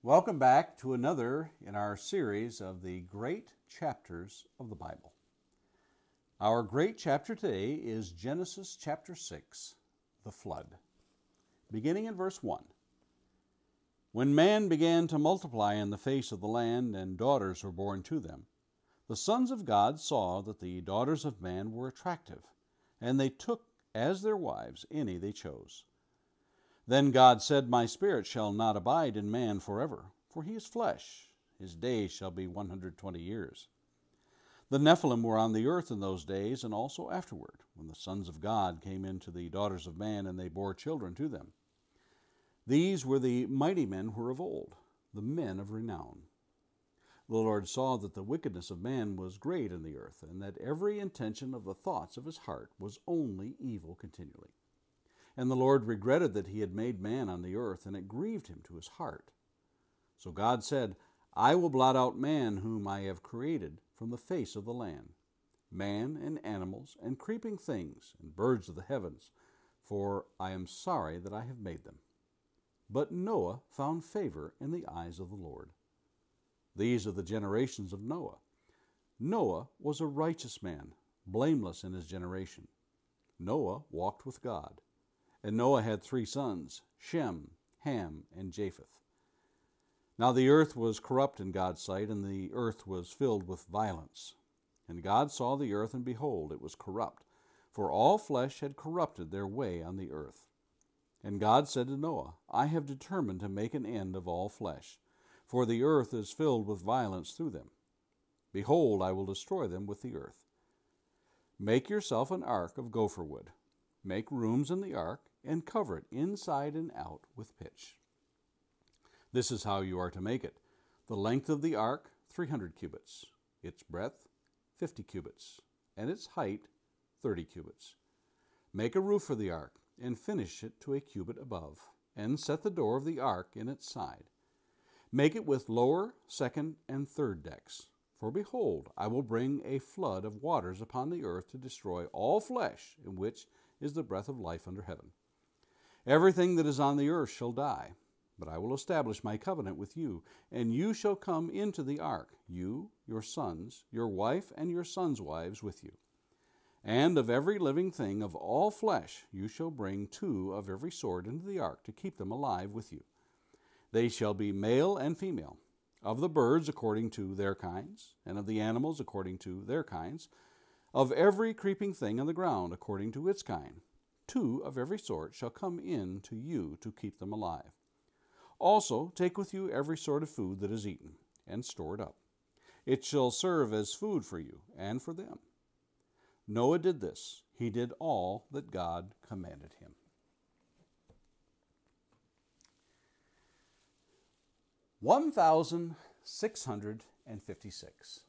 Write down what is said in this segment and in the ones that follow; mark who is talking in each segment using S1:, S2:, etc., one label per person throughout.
S1: Welcome back to another in our series of the great chapters of the Bible. Our great chapter today is Genesis chapter 6, the flood. Beginning in verse 1. When man began to multiply in the face of the land, and daughters were born to them, the sons of God saw that the daughters of man were attractive, and they took as their wives any they chose. Then God said, My spirit shall not abide in man forever, for he is flesh. His days shall be 120 years. The Nephilim were on the earth in those days, and also afterward, when the sons of God came into the daughters of man, and they bore children to them. These were the mighty men who were of old, the men of renown. The Lord saw that the wickedness of man was great in the earth, and that every intention of the thoughts of his heart was only evil continually. And the Lord regretted that he had made man on the earth, and it grieved him to his heart. So God said, I will blot out man whom I have created from the face of the land, man and animals and creeping things and birds of the heavens, for I am sorry that I have made them. But Noah found favor in the eyes of the Lord. These are the generations of Noah. Noah was a righteous man, blameless in his generation. Noah walked with God. And Noah had 3 sons, Shem, Ham, and Japheth. Now the earth was corrupt in God's sight, and the earth was filled with violence. And God saw the earth, and behold, it was corrupt, for all flesh had corrupted their way on the earth. And God said to Noah, I have determined to make an end of all flesh, for the earth is filled with violence through them. Behold, I will destroy them with the earth. Make yourself an ark of gopher wood. Make rooms in the ark, and cover it inside and out with pitch. This is how you are to make it. The length of the ark, 300 cubits, its breadth, 50 cubits, and its height, 30 cubits. Make a roof for the ark, and finish it to a cubit above, and set the door of the ark in its side. Make it with lower, second, and third decks. For behold, I will bring a flood of waters upon the earth to destroy all flesh, in which is the breath of life under heaven. Everything that is on the earth shall die, but I will establish my covenant with you, and you shall come into the ark, you, your sons, your wife, and your sons' wives with you. And of every living thing of all flesh you shall bring 2 of every sort into the ark to keep them alive with you. They shall be male and female, of the birds according to their kinds, and of the animals according to their kinds, of every creeping thing on the ground according to its kind. 2 of every sort shall come in to you to keep them alive. Also take with you every sort of food that is eaten, and store it up. It shall serve as food for you and for them. Noah did this. He did all that God commanded him. (1,656).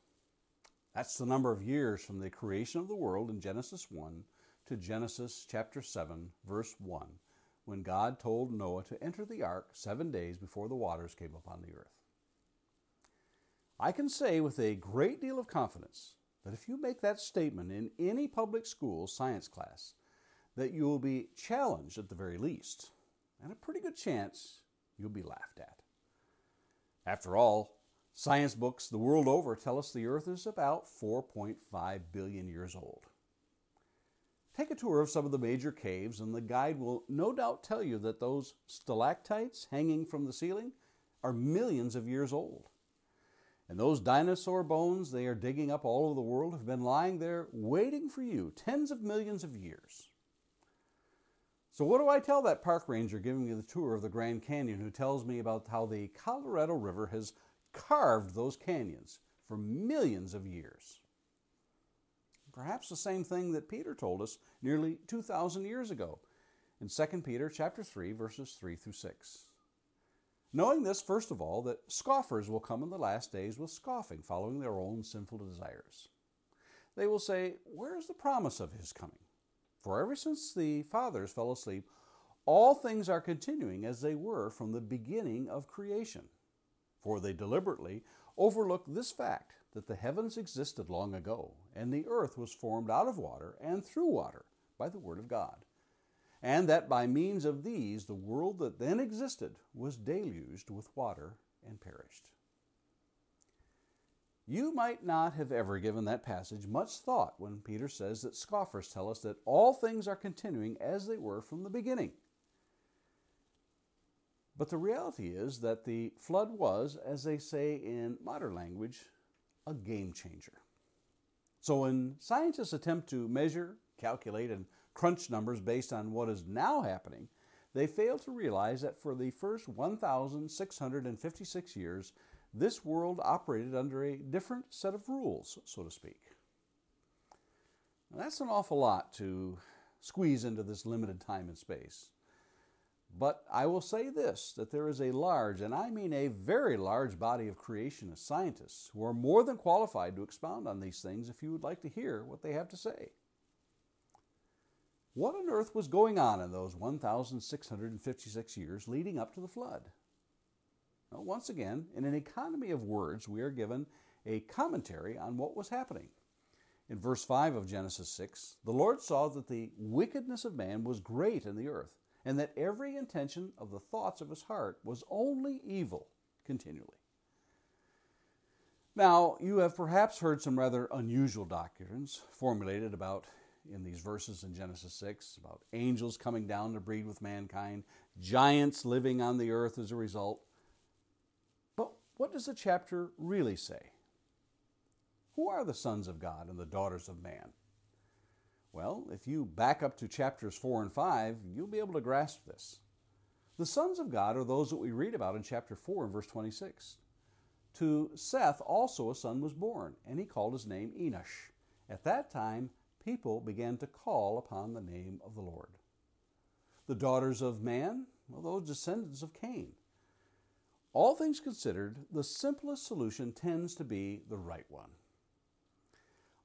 S1: That's the number of years from the creation of the world in Genesis 1 to Genesis chapter 7, verse 1, when God told Noah to enter the ark 7 days before the waters came upon the earth. I can say with a great deal of confidence that if you make that statement in any public school science class, that you will be challenged at the very least, and a pretty good chance you'll be laughed at. After all, science books the world over tell us the earth is about 4.5 billion years old. Take a tour of some of the major caves, and the guide will no doubt tell you that those stalactites hanging from the ceiling are millions of years old. And those dinosaur bones they are digging up all over the world have been lying there waiting for you tens of millions of years. So what do I tell that park ranger giving me the tour of the Grand Canyon who tells me about how the Colorado River has carved those canyons for millions of years? Perhaps the same thing that Peter told us nearly 2,000 years ago in 2 Peter chapter 3, verses 3 through 6. Knowing this, first of all, that scoffers will come in the last days with scoffing, following their own sinful desires. They will say, where is the promise of his coming? For ever since the fathers fell asleep, all things are continuing as they were from the beginning of creation. For they deliberately overlook this fact, that the heavens existed long ago, and the earth was formed out of water and through water by the word of God, and that by means of these the world that then existed was deluged with water and perished. You might not have ever given that passage much thought when Peter says that scoffers tell us that all things are continuing as they were from the beginning. But the reality is that the flood was, as they say in modern language, a game changer. So when scientists attempt to measure, calculate, and crunch numbers based on what is now happening, they fail to realize that for the first 1,656 years, this world operated under a different set of rules, so to speak. Now, that's an awful lot to squeeze into this limited time and space. But I will say this, that there is a large, and I mean a very large body of creationist scientists who are more than qualified to expound on these things if you would like to hear what they have to say. What on earth was going on in those 1,656 years leading up to the flood? Well, once again, in an economy of words, we are given a commentary on what was happening. In verse 5 of Genesis 6, the Lord saw that the wickedness of man was great in the earth, and that every intention of the thoughts of his heart was only evil continually. Now, you have perhaps heard some rather unusual doctrines formulated about in these verses in Genesis 6, about angels coming down to breed with mankind, giants living on the earth as a result. But what does the chapter really say? Who are the sons of God and the daughters of man? Well, if you back up to chapters 4 and 5, you'll be able to grasp this. The sons of God are those that we read about in chapter 4 and verse 26. To Seth also a son was born, and he called his name Enosh. At that time, people began to call upon the name of the Lord. The daughters of man, well, those descendants of Cain. All things considered, the simplest solution tends to be the right one.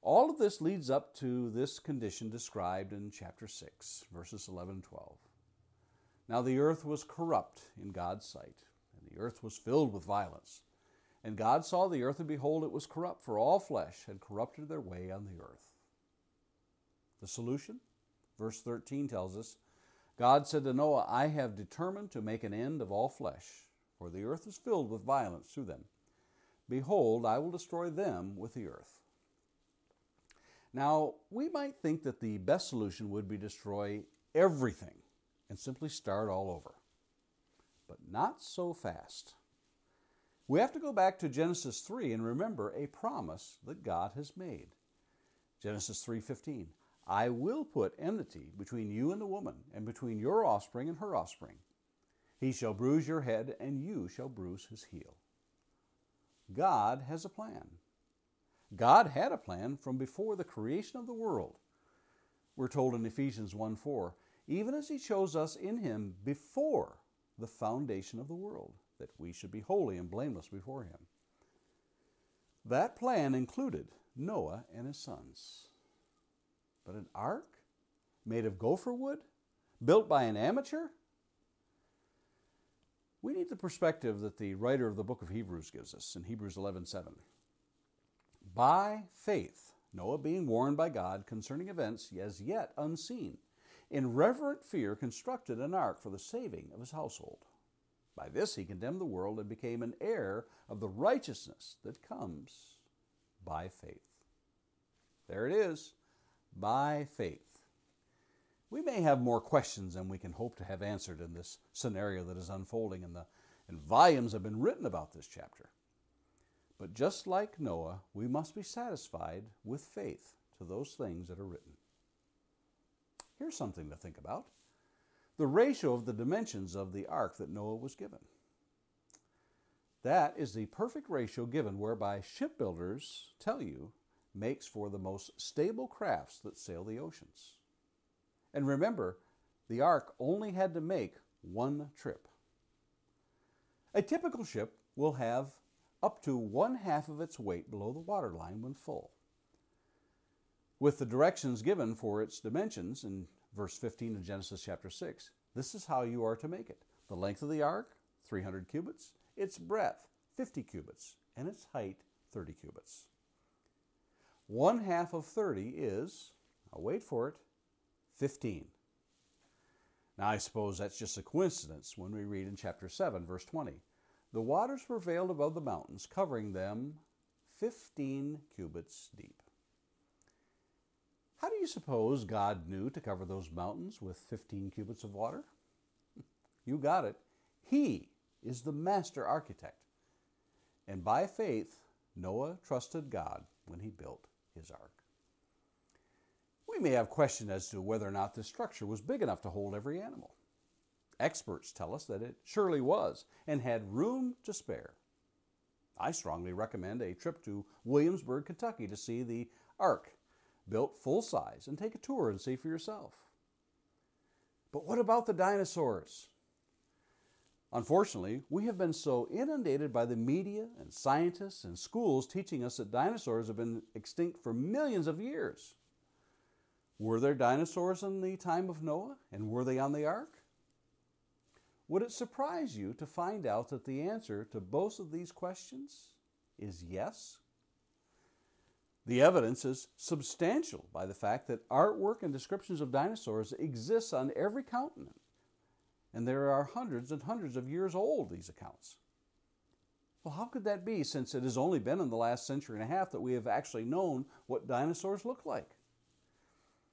S1: All of this leads up to this condition described in chapter 6, verses 11 and 12. Now the earth was corrupt in God's sight, and the earth was filled with violence. And God saw the earth, and behold, it was corrupt, for all flesh had corrupted their way on the earth. The solution? Verse 13 tells us, God said to Noah, I have determined to make an end of all flesh, for the earth is filled with violence through them. Behold, I will destroy them with the earth. Now, we might think that the best solution would be destroy everything and simply start all over. But not so fast. We have to go back to Genesis 3 and remember a promise that God has made. Genesis 3:15, I will put enmity between you and the woman, and between your offspring and her offspring. He shall bruise your head, and you shall bruise his heel. God has a plan. God had a plan from before the creation of the world. We're told in Ephesians 1:4, even as he chose us in him before the foundation of the world, that we should be holy and blameless before him. That plan included Noah and his sons. But an ark made of gopher wood, built by an amateur? We need the perspective that the writer of the book of Hebrews gives us in Hebrews 11:7. By faith, Noah, being warned by God concerning events as yet unseen, in reverent fear constructed an ark for the saving of his household. By this he condemned the world and became an heir of the righteousness that comes by faith. There it is, by faith. We may have more questions than we can hope to have answered in this scenario that is unfolding, and volumes have been written about this chapter. But just like Noah, we must be satisfied with faith to those things that are written. Here's something to think about. The ratio of the dimensions of the ark that Noah was given. That is the perfect ratio given whereby shipbuilders tell you makes for the most stable crafts that sail the oceans. And remember, the ark only had to make one trip. A typical ship will have up to 1/2 of its weight below the waterline when full. With the directions given for its dimensions in verse 15 of Genesis chapter 6, this is how you are to make it. The length of the ark, 300 cubits, its breadth, 50 cubits, and its height, 30 cubits. 1/2 of 30 is, I'll wait for it, 15. Now I suppose that's just a coincidence when we read in chapter 7, verse 20. The waters prevailed above the mountains, covering them 15 cubits deep. How do you suppose God knew to cover those mountains with 15 cubits of water? You got it. He is the master architect. And by faith, Noah trusted God when he built his ark. We may have questions as to whether or not this structure was big enough to hold every animal. Experts tell us that it surely was and had room to spare. I strongly recommend a trip to Williamsburg, Kentucky to see the ark built full size and take a tour and see for yourself. But what about the dinosaurs? Unfortunately, we have been so inundated by the media and scientists and schools teaching us that dinosaurs have been extinct for millions of years. Were there dinosaurs in the time of Noah, and were they on the ark? Would it surprise you to find out that the answer to both of these questions is yes? The evidence is substantial by the fact that artwork and descriptions of dinosaurs exist on every continent, and there are hundreds and hundreds of years old, these accounts. Well, how could that be, since it has only been in the last century and a half that we have actually known what dinosaurs look like?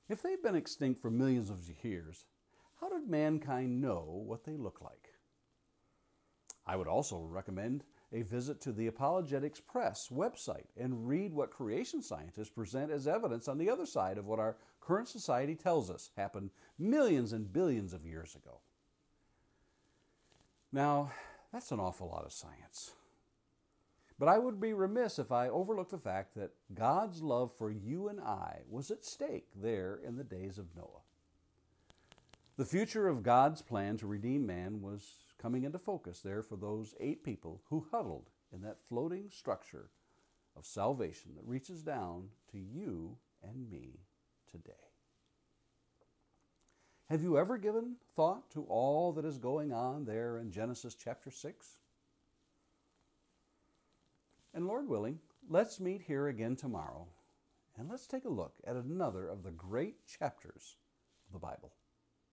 S1: If they've been extinct for millions of years, how did mankind know what they look like? I would also recommend a visit to the Apologetics Press website and read what creation scientists present as evidence on the other side of what our current society tells us happened millions and billions of years ago. Now, that's an awful lot of science. But I would be remiss if I overlooked the fact that God's love for you and I was at stake there in the days of Noah. The future of God's plan to redeem man was coming into focus there for those 8 people who huddled in that floating structure of salvation that reaches down to you and me today. Have you ever given thought to all that is going on there in Genesis chapter 6? And Lord willing, let's meet here again tomorrow, and let's take a look at another of the great chapters of the Bible.